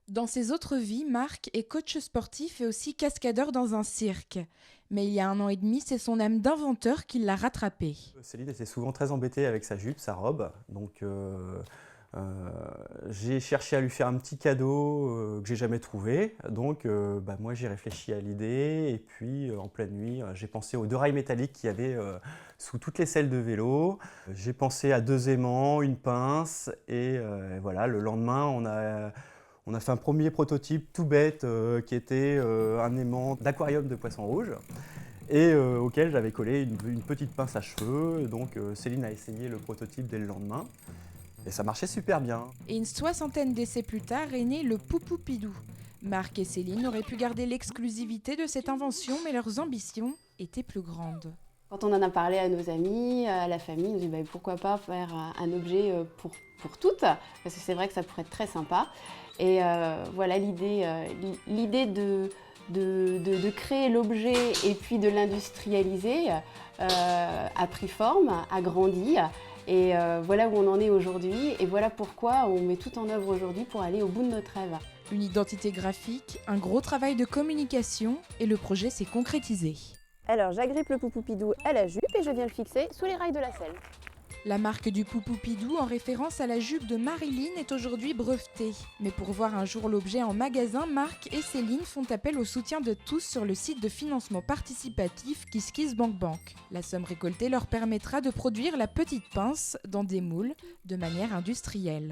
Dans ses autres vies, Marc est coach sportif et aussi cascadeur dans un cirque. Mais il y a 1 an et demi, c'est son âme d'inventeur qui l'a rattrapé. Céline était souvent très embêtée avec sa jupe, sa robe, donc j'ai cherché à lui faire un petit cadeau que j'ai jamais trouvé. Donc moi j'ai réfléchi à l'idée et puis en pleine nuit j'ai pensé aux deux rails métalliques qu'il y avait sous toutes les selles de vélo. J'ai pensé à deux aimants, une pince et voilà, le lendemain on a fait un premier prototype tout bête qui était un aimant d'aquarium de poisson rouge et auquel j'avais collé une petite pince à cheveux. Donc Céline a essayé le prototype dès le lendemain et ça marchait super bien. Et une soixantaine d'essais plus tard est né le Poupoupidou. Marc et Céline auraient pu garder l'exclusivité de cette invention, mais leurs ambitions étaient plus grandes. Quand on en a parlé à nos amis, à la famille, on dit pourquoi pas faire un objet pour toutes, parce que c'est vrai que ça pourrait être très sympa. Et voilà l'idée de créer l'objet et puis de l'industrialiser a pris forme, a grandi. Et voilà où on en est aujourd'hui et voilà pourquoi on met tout en œuvre aujourd'hui pour aller au bout de notre rêve. Une identité graphique, un gros travail de communication et le projet s'est concrétisé. Alors j'agrippe le Poupoupidou à la jupe et je viens le fixer sous les rails de la selle. La marque du Poupoupidou, en référence à la jupe de Marilyn, est aujourd'hui brevetée. Mais pour voir un jour l'objet en magasin, Marc et Céline font appel au soutien de tous sur le site de financement participatif KissKissBankBank. La somme récoltée leur permettra de produire la petite pince dans des moules de manière industrielle.